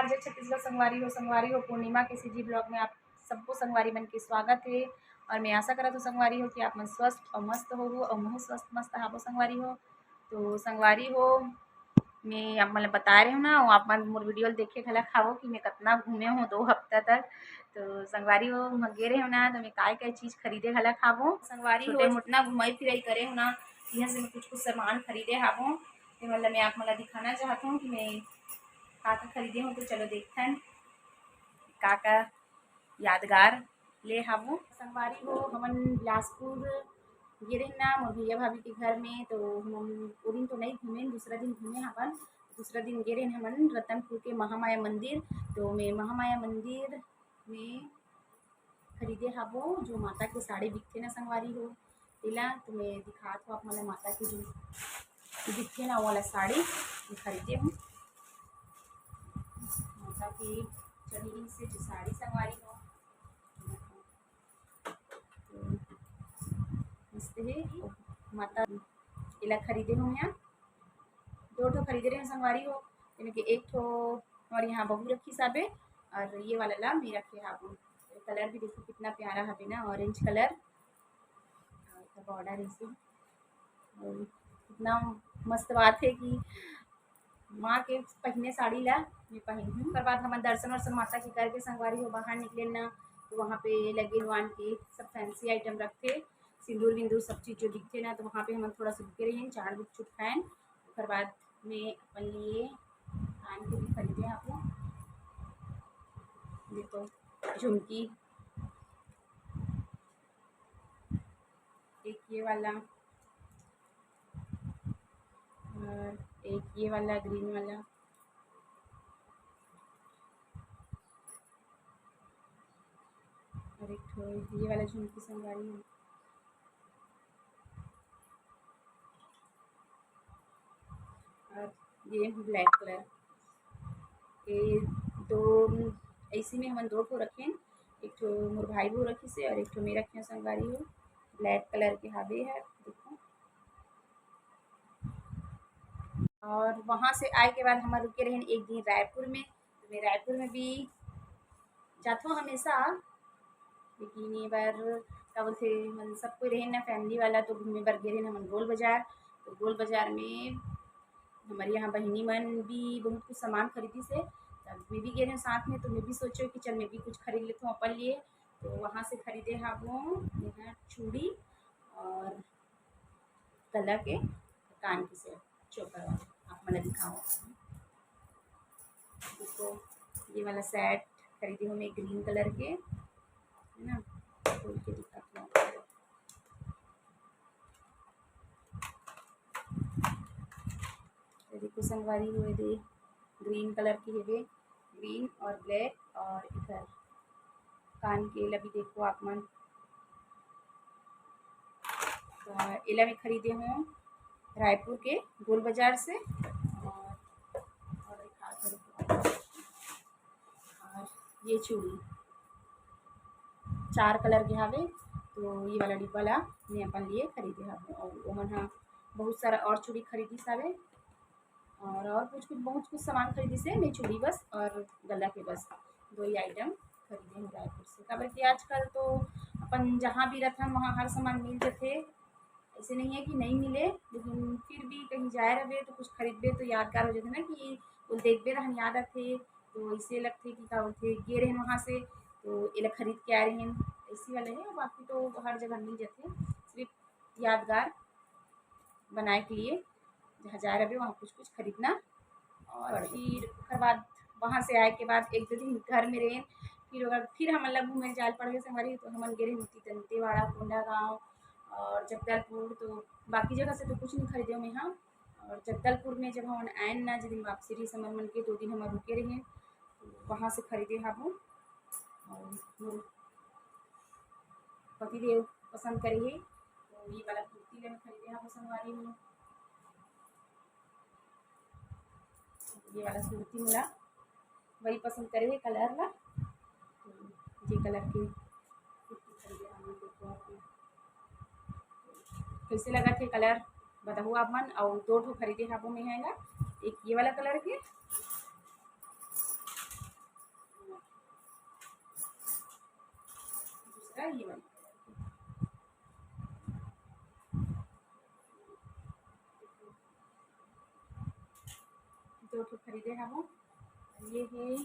नमस्कार, जय छत्तीसगढ़ संगवारी हो पूर्णिमा के सीजी ब्लॉग में आप सबको संगवारी मन के स्वागत है। और मैं आशा करत हूँ संगवारी हो कि आप मन स्वस्थ और मस्त हो और मैं स्वस्थ मस्त हाबो संगवारी हो। तो संगवारी हो मैं आप मतलब बता रही हूँ ना, आप मन मोर वीडियो देखे घला खावो कि मैं कितना घूमे हूँ 2 हफ्ता तक। तो संगवारी हो मैं गे रही हूँ ना, तो मैं काय चीज़ खरीदे घला खावो संगवारी हो मोटना घुमाई फिराई करे हूँ ना, यहाँ से मैं कुछ सामान खरीदे हावो। तो मतलब मैं आप मतलब दिखाना चाहता हूँ कि मैं का खरीदे हूँ। तो चलो देखते हैं का यादगार ले हावो। संगवारी हो हमन बिलासपुर गिरे ना मोर भैया भाभी के घर में। तो हम वो दिन तो नहीं घूमे, दूसरा दिन घूमे हवन। दूसरा दिन गिरे हमन रतनपुर के महामाया मंदिर। तो मैं महामाया मंदिर में खरीदे हाबो जो माता के साड़ी बिकथे ना संगवारी हो तेला। तो मैं दिखात हूँ आप मतलब माता की जो दिखते ना वो वाला साड़ी मैं खरीदे हूँ। माता की चढ़ी से जो साड़ी संगवारी हो मस्त है। माता इला खरीदे हूँ यहाँ 2 ठो खरीदे रहे संगवारी हो। यानी कि एक ठो हमारे यहाँ बहू रखी साबे और ये वाला ला मैं रखे हाबू। कलर भी देखो कितना प्यारा हवे ना, ऑरेंज कलर बॉर्डर ऐसे कितना मस्त बात है कि माँ के पहने साड़ी ला मैं पहनी हूँ। उसके बाद हम दर्शन वर्शन माता की करके संगवारी हो बाहर निकले ना, तो वहाँ पे लगे वन के सब फैंसी आइटम रखते, सिंदूर विंदूर सब चीज़ जो दिखते ना, तो वहाँ पे हम थोड़ा सा रुके रहे चार बुक चुप खाएँ। उसके बाद में अपन लिए कान के भी खरीदे आपको देखो झुमकी, एक ये वाला और एक ये वाला ग्रीन वाला और एक ठो ये वाला झुमकी संगवारी है। और ये ब्लैक कलर ये 2 ऐसी में हम 2 ठो रखे, एक ठो मोर भाई बहू रखी से और एक ठो मैं रखे संगवारी हो ब्लैक कलर के हावे है देखो। और वहाँ से आए के बाद हम रुके रहे एक दिन रायपुर में। तो मैं रायपुर में भी जाता हूँ हमेशा, लेकिन ये बार क्या बोलते मन सब कोई रहे ना फैमिली वाला, तो घूमे बर गे रहे हमन गोल बाजार। तो गोल बाजार में हमारे यहाँ बहनी मन भी बहुत कुछ सामान खरीदी से, तब मैं भी गए रहे साथ में। तो मैं भी सोचो कि चल मैं भी कुछ खरीद लेता हूँ अपन लिए। तो वहाँ से खरीदे हाबो यहाँ चूड़ी और गला के कान की सेट चोकर वाला आप मैंने दिखाओ देखो। ये वाला सेट खरीदी हूँ मैं ग्रीन कलर के है ना, खोल के दिखाती हूँ। देखो संगवारी हुए दे ग्रीन कलर की है, ग्रीन और ब्लैक और इधर कान के एला भी देखो आप मन। एला मैं खरीदे हूँ रायपुर के गोल बाजार से और ये चूड़ी 4 कलर के हावे। तो ये वाला डिब्बा ला मैं अपन लिए खरीदे हावे और ओमन हाँ बहुत सारा और चूड़ी खरीदी सावे और कुछ कुछ बहुत कुछ सामान खरीदी से मैं चूड़ी बस और गला के बस 2 ही आइटम खरीदे हूँ रायपुर से। काबर कि आजकल तो अपन जहाँ भी रहथन वहाँ हर सामान मिल जाते, ऐसे नहीं है कि नहीं मिले, लेकिन फिर भी कहीं जाए रहे तो कुछ खरीदबे तो यादगार हो जाते ना कि वो देखबे रहन याद आते। तो ऐसे लगते कि का बोलते गे रहें वहाँ से तो एला खरीद के आए रहें, ऐसी वाले है। बाकी तो हर जगह मिल जाते, सिर्फ यादगार बनाए के लिए जहाँ जा रहे वहाँ कुछ कुछ खरीदना। और फिर उसके बाद वहाँ से आए के बाद 1-2 दिन घर में रहे, फिर अगर फिर हम अलग घूमे जाल पड़ गए हमारी। तो हमन गे रहे दंतेवाड़ा कोंडागाँव और जगदलपुर। तो बाकी जगह से तो कुछ नहीं खरीदे मैं हाँ। और जगदलपुर में जब हम आए ना जिस दिन वापसी रही समर मन के 2 दिन हम रुके रहे, तो वहाँ से खरीदे हाबो और मोर पतिदेव पसंद करिए। तो ये वाला कुर्ती ले खरीदे हाबो संगवारी में, ये वाला कुर्ती मोला वही पसंद करे कलर ला। तो ये कलर की कुर्ती खरीदे हम देखो कैसे लगा थे कलर बताओ आप मन। और 2 ठो खरीदे हाबो में हैगा, एक ये वाला कलर के ये वाली दो ठो खरीदे हम। ये है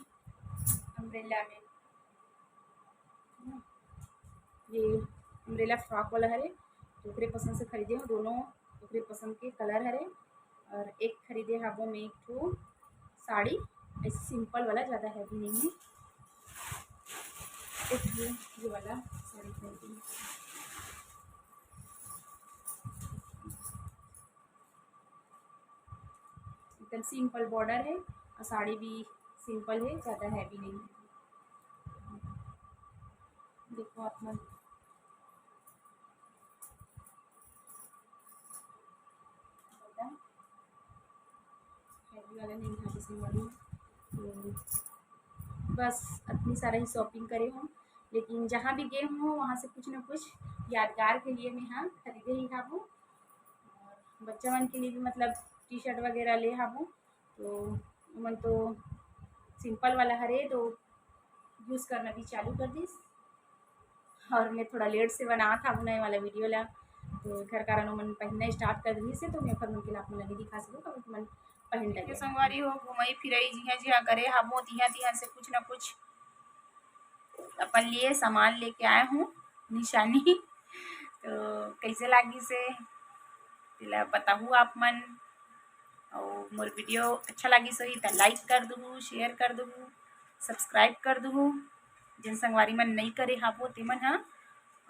अम्ब्रेला में, ये अम्ब्रेला फ्रॉक वाला हरे, तो ओकरे पसंद से खरीदे हूँ। दोनों ओकरे पसंद के कलर हरे। और एक खरीदे हबो में एक ठो साड़ी, ऐसे सिंपल वाला, ज़्यादा हैवी नहीं है। एक ये वाला साड़ी खरीदी, एकदम सिंपल बॉर्डर है और साड़ी भी सिंपल है, ज़्यादा हैवी नहीं है। देखो आप मन हैवी वाला नहीं था जिसमें वाली। तो बस इतनी सारा ही शॉपिंग करे हम, लेकिन जहाँ भी गए हों वहाँ से कुछ ना कुछ यादगार के लिए मैं हाँ खरीदे ही हाबू। और बच्चा मन के लिए भी मतलब टी शर्ट वगैरह ले हाबू। तो मन तो सिंपल वाला हरे तो यूज़ करना भी चालू कर दी। और मैं थोड़ा लेट से बना था नए वाला वीडियो ला, तो घर कारण मन पहनना स्टार्ट कर दी से, तो मैं फिर मन के आप मन नहीं दिखा सकूँ कभी मन पहन लगे। संगवारी हो घुमाई फिराई जिहाँ जिहाँ करे हमो तिहाँ तिहाँ से कुछ ना कुछ अपन लिए सामान लेके आए हूँ निशानी। तो कैसे लगी से तिला बताहूँ आप मन। और मोर वीडियो अच्छा लगी सही तो लाइक कर दूँ, शेयर कर दूँ, सब्सक्राइब कर दूँ। जिन संगवारी मन नहीं करे हाबो तिमन हाँ,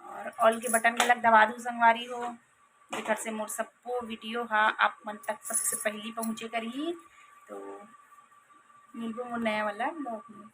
और ऑल के बटन गलत दबा दूँ संगवारी हो, जेकर से मोर सबको वीडियो हाँ आप मन तक सबसे पहली पहुँचे करी। तो मिलबो मोर नया वाला ब्लॉग में।